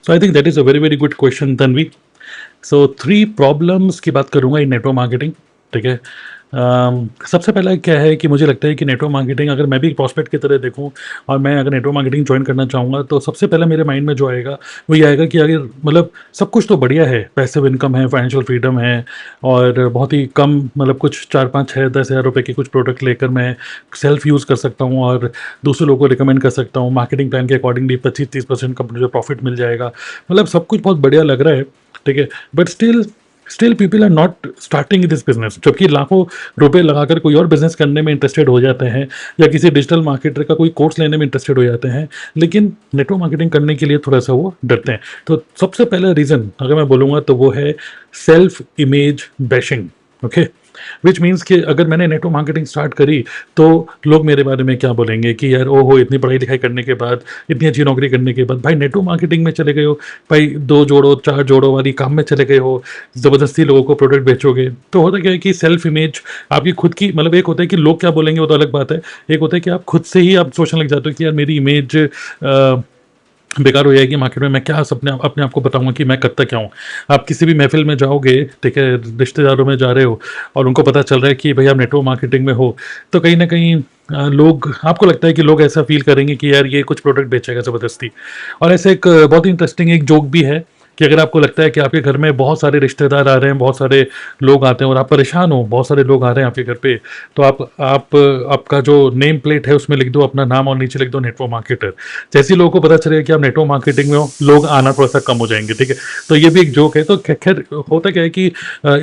So I think that is a very very good question Tanvi. So 3 problems की बात करूँगा इन network marketing, ठीक है? सबसे पहला क्या है कि मुझे लगता है कि नेटवर्क मार्केटिंग अगर मैं भी प्रॉस्पेक्ट की तरह देखूँ और मैं अगर नेटवर्क मार्केटिंग जॉइन करना चाहूँगा, तो सबसे पहले मेरे माइंड में जो आएगा, वो ये आएगा कि अगर मतलब सब कुछ तो बढ़िया है, पैसिव इनकम है, फाइनेंशियल फ्रीडम है और बहुत ही कम मतलब कुछ 4, 5, 6, 10 हज़ार रुपए के कुछ प्रोडक्ट लेकर मैं सेल्फ यूज़ कर सकता हूँ और दूसरे लोगों को रिकमेंड कर सकता हूँ। मार्केटिंग प्लान के अकॉर्डिंगली 25-30% का मुझे प्रॉफिट मिल जाएगा। मतलब सब कुछ बहुत बढ़िया लग रहा है, ठीक है? But still people are not starting this business, जबकि लाखों रुपए लगाकर कोई और बिजनेस करने में इंटरेस्टेड हो जाते हैं या किसी डिजिटल मार्केटर का कोई कोर्स लेने में इंटरेस्टेड हो जाते हैं, लेकिन नेटवर्क मार्केटिंग करने के लिए थोड़ा सा वो डरते हैं। तो सबसे पहला रीज़न अगर मैं बोलूँगा तो वो है self image bashing. Okay, which means कि अगर मैंने नेटवर्क मार्केटिंग स्टार्ट करी तो लोग मेरे बारे में क्या बोलेंगे कि यार ओहो, इतनी पढ़ाई लिखाई करने के बाद, इतनी अच्छी नौकरी करने के बाद भाई नेटवर्क मार्केटिंग में चले गए हो, भाई 2 जोड़ो 4 जोड़ो वाली काम में चले गए हो, ज़बरदस्ती लोगों को प्रोडक्ट बेचोगे। तो होता क्या है कि सेल्फ इमेज आपकी खुद की, मतलब एक होता है कि लोग क्या बोलेंगे वो तो अलग बात है, एक होता है कि आप खुद से ही आप सोचने लग जाते हो कि यार मेरी इमेज बेकार हो जाएगी मार्केट में, मैं क्या अपने आप को बताऊंगा कि मैं करता क्या हूँ। आप किसी भी महफिल में जाओगे, ठीक है, रिश्तेदारों में जा रहे हो और उनको पता चल रहा है कि भाई आप नेटवर्क मार्केटिंग में हो, तो कहीं ना कहीं लोग, आपको लगता है कि लोग ऐसा फील करेंगे कि यार ये कुछ प्रोडक्ट बेचेगा ज़बरदस्ती। और ऐसे एक बहुत ही इंटरेस्टिंग एक जोक भी है कि अगर आपको लगता है कि आपके घर में बहुत सारे रिश्तेदार आ रहे हैं, बहुत सारे लोग आते हैं और आप परेशान हो, बहुत सारे लोग आ रहे हैं आपके घर पे, तो आप आपका जो नेम प्लेट है उसमें लिख दो अपना नाम और नीचे लिख दो नेटवर्क मार्केटर। जैसे ही लोगों को पता चलेगा कि आप नेटवर्क मार्केटिंग में हो, लोग आना थोड़ा सा कम हो जाएंगे, ठीक है? तो ये भी एक जोक है। तो खैर होता क्या है कि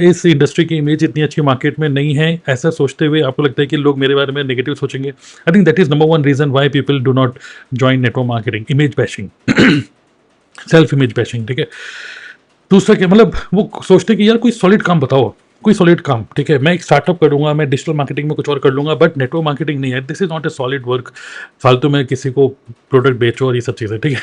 इस इंडस्ट्री की इमेज इतनी अच्छी मार्केट में नहीं है, ऐसा सोचते हुए आपको लगता है कि लोग मेरे बारे में नेगेटिव सोचेंगे। I think that is number one reason why people do not join network marketing, image bashing, self image bashing, ठीक है? दूसरा क्या, मतलब वो सोचते हैं कि यार कोई सॉलिड काम बताओ, कोई सॉलिड काम, ठीक है? मैं एक स्टार्टअप करूंगा, मैं डिजिटल मार्केटिंग में कुछ और कर लूंगा, बट नेटवर्क मार्केटिंग नहीं है, this is not a solid work. फालतू में किसी को प्रोडक्ट बेचो और ये सब चीज़ें, ठीक है?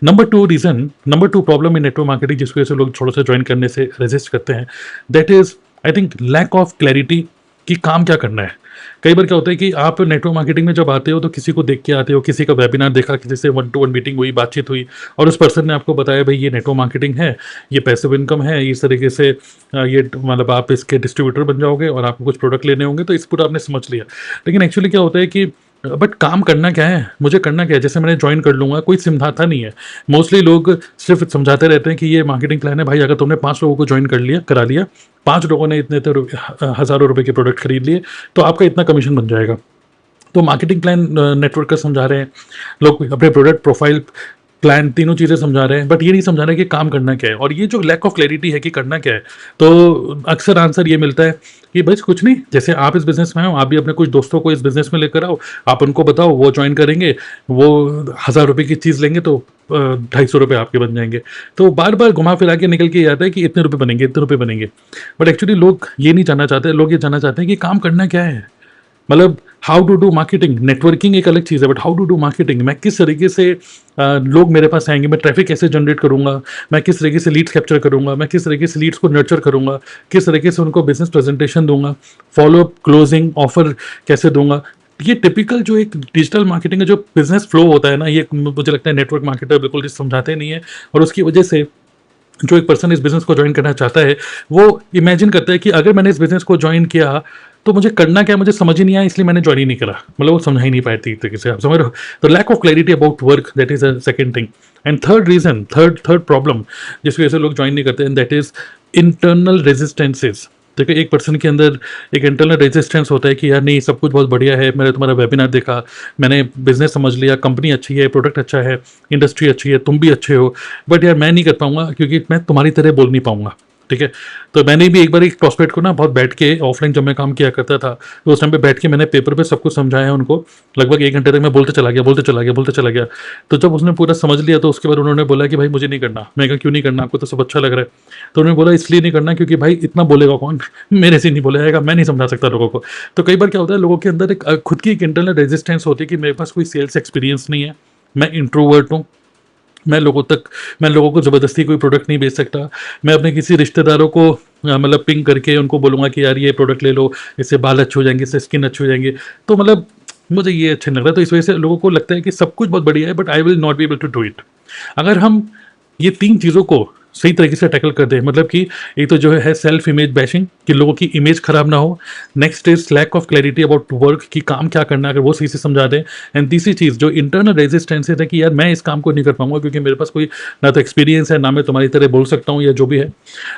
Number two problem in network marketing जिसकी वजह से लोग थोड़ा सा ज्वाइन करने से रेजिस्ट करते हैं, that is I think lack of clarity कि काम क्या करना है। कई बार क्या होता है कि आप नेटवर्क मार्केटिंग में जब आते हो तो किसी को देख के आते हो, किसी का वेबिनार देखा, किसी से 1-to-1 मीटिंग हुई, बातचीत हुई और उस पर्सन ने आपको बताया भाई ये नेटवर्क मार्केटिंग है, ये पैसिव इनकम है, इस तरीके से ये मतलब आप इसके डिस्ट्रीब्यूटर बन जाओगे और आपको कुछ प्रोडक्ट लेने होंगे, तो इस पूरा आपने समझ लिया। लेकिन एक्चुअली क्या होता है कि बट काम करना क्या है, मुझे करना क्या है, जैसे मैंने ज्वाइन कर लूंगा, कोई समझाता नहीं है। मोस्टली लोग सिर्फ समझाते रहते हैं कि ये मार्केटिंग प्लान है भाई, अगर तुमने 5 लोगों को ज्वाइन करा लिया, 5 लोगों ने इतने हज़ारों रुपए के प्रोडक्ट खरीद लिए, तो आपका इतना कमीशन बन जाएगा। तो मार्केटिंग प्लान नेटवर्क का समझा रहे हैं, लोग अपने प्रोडक्ट प्रोफाइल प्लान तीनों चीज़ें समझा रहे हैं, बट ये नहीं समझा रहे कि काम करना क्या है। और ये जो लैक ऑफ क्लैरिटी है कि करना क्या है, तो अक्सर आंसर ये मिलता है कि बस कुछ नहीं, जैसे आप इस बिज़नेस में हो, आप भी अपने कुछ दोस्तों को इस बिज़नेस में लेकर आओ, आप उनको बताओ, वो ज्वाइन करेंगे, वो 1,000 रुपये की चीज़ लेंगे तो 250 रुपये आपके बन जाएंगे। तो बार बार घुमा फिरा के निकल के आता है कि इतने रुपये बनेंगे, इतने रुपये बनेंगे। बट एक्चुअली लोग ये नहीं जानना चाहते, लोग ये जानना चाहते हैं कि काम करना क्या है। मतलब how to do marketing, networking एक अलग चीज़ है, but how to do marketing, मैं किस तरीके से लोग मेरे पास आएंगे, मैं ट्रैफिक कैसे जनरेट करूंगा, मैं किस तरीके से लीड्स कैप्चर करूंगा, मैं किस तरीके से लीड्स को नर्चर करूंगा, किस तरीके से उनको बिजनेस प्रेजेंटेशन दूंगा, फॉलोअप, क्लोजिंग, ऑफर कैसे दूंगा। ये टिपिकल जो एक डिजिटल मार्केटिंग का जो बिजनेस फ्लो होता है ना, ये मुझे लगता है नेटवर्क मार्केटर बिल्कुल समझाते नहीं है। और उसकी वजह से जो एक पर्सन इस बिज़नेस को ज्वाइन करना चाहता है, वो इमेजिन करता है कि अगर मैंने इस बिज़नेस को ज्वाइन किया तो मुझे करना क्या है, मुझे समझ ही नहीं आया, इसलिए मैंने ज्वाइन ही नहीं करा। मतलब वो समझा ही नहीं पाए ठीक तरीके से, आप समझ रहे हो? तो lack of clarity about work, that is a second thing. And third reason, third problem जिसकी वजह से लोग ज्वाइन नहीं करते, and that is internal resistances. देखिए, एक पर्सन के अंदर एक इंटरनल रेजिस्टेंस होता है कि यार नहीं, सब कुछ बहुत बढ़िया है, मैंने तुम्हारा वेबिनार देखा, मैंने बिजनेस समझ लिया, कंपनी अच्छी है, प्रोडक्ट अच्छा है, इंडस्ट्री अच्छी है, तुम भी अच्छे हो, बट यार मैं नहीं कर पाऊंगा क्योंकि मैं तुम्हारी तरह बोल नहीं पाऊंगा, ठीक है? तो मैंने भी एक बार एक प्रॉस्पेक्ट को ना बहुत बैठ के, ऑफलाइन जब मैं काम किया करता था, तो उस टाइम पे बैठ के मैंने पेपर पे सब कुछ समझाया उनको। लगभग 1 घंटे तक मैं बोलते चला गया, बोलते चला गया, बोलते चला गया। तो जब उसने पूरा समझ लिया तो उसके बाद उन्होंने बोला कि भाई मुझे नहीं करना। मैं कहा क्यों नहीं करना, आपको तो सब अच्छा लग रहा है। तो उन्होंने बोला इसलिए नहीं करना क्योंकि भाई इतना बोलेगा कौन, मेरे से नहीं बोला जाएगा, मैं नहीं समझा सकता लोगों को। तो कई बार क्या होता है, लोगों के अंदर एक खुद की एक इंटरनल रेजिस्टेंस होती है कि मेरे पास कोई सेल्स एक्सपीरियंस नहीं है, मैं इंट्रोवर्ट हूँ, मैं लोगों को ज़बरदस्ती कोई प्रोडक्ट नहीं बेच सकता। मैं अपने किसी रिश्तेदारों को मतलब पिंग करके उनको बोलूँगा कि यार ये प्रोडक्ट ले लो, इससे बाल अच्छे हो जाएंगे, इससे स्किन अच्छी हो जाएंगे। तो मतलब मुझे ये अच्छा नहीं लग रहा। तो इस वजह से लोगों को लगता है कि सब कुछ बहुत बढ़िया है, but I will not be able to do it. अगर हम ये 3 चीज़ों को सही तरीके से टैकल कर दें, मतलब कि एक तो जो है सेल्फ इमेज बैशिंग, कि लोगों की इमेज खराब ना हो। Next is lack of clarity about work, कि काम क्या करना है, अगर वो सही से समझा दें। एंड तीसरी चीज़ जो इंटरनल रेजिस्टेंसेस है कि यार मैं इस काम को नहीं कर पाऊँगा क्योंकि मेरे पास कोई ना तो एक्सपीरियंस है, ना मैं तुम्हारी तरह बोल सकता हूँ या जो भी है।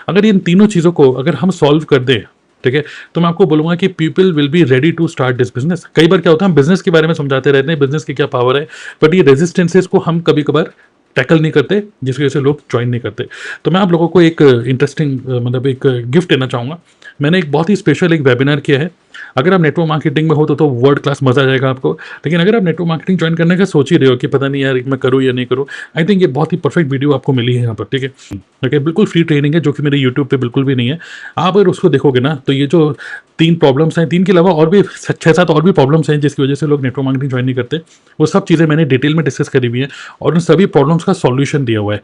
अगर इन तीनों चीज़ों को अगर हम सॉल्व कर दें, ठीक है, तो मैं आपको बोलूँगा कि people will be ready to start this business. कई बार क्या होता है, हम बिज़नेस के बारे में समझाते रहते हैं, बिज़नेस की क्या पावर है, बट ये रेजिस्टेंसेस को हम कभी-कभार टैकल नहीं करते, जिसकी वजह से लोग जॉइन नहीं करते। तो मैं आप लोगों को एक इंटरेस्टिंग मतलब एक गिफ्ट देना चाहूँगा। मैंने एक बहुत ही स्पेशल एक वेबिनार किया है। अगर आप नेटवर्क मार्केटिंग में हो तो वर्ल्ड क्लास मज़ा आ जाएगा आपको। लेकिन अगर आप नेटवर्क मार्केटिंग जॉइन करने का सोच ही रहे हो कि पता नहीं यार मैं करूँ या नहीं करूँ, आई थिंक ये बहुत ही परफेक्ट वीडियो आपको मिली है यहाँ पर, ठीक है? ओके, बिल्कुल फ्री ट्रेनिंग है जो कि मेरे यूट्यूब पे बिल्कुल भी नहीं है। आप अगर उसको देखोगे ना तो ये जो 3 प्रॉब्लम्स हैं, 3 के अलावा और भी 6-7 और भी प्रॉब्लम्स हैं जिसकी वजह से लोग नेटवर्क मार्केटिंग जॉइन नहीं करते। वो सब चीज़ें मैंने डिटेल में डिस्कस करी हुई हैं और उन सभी प्रॉब्लम्स का सॉल्यूशन दिया हुआ है।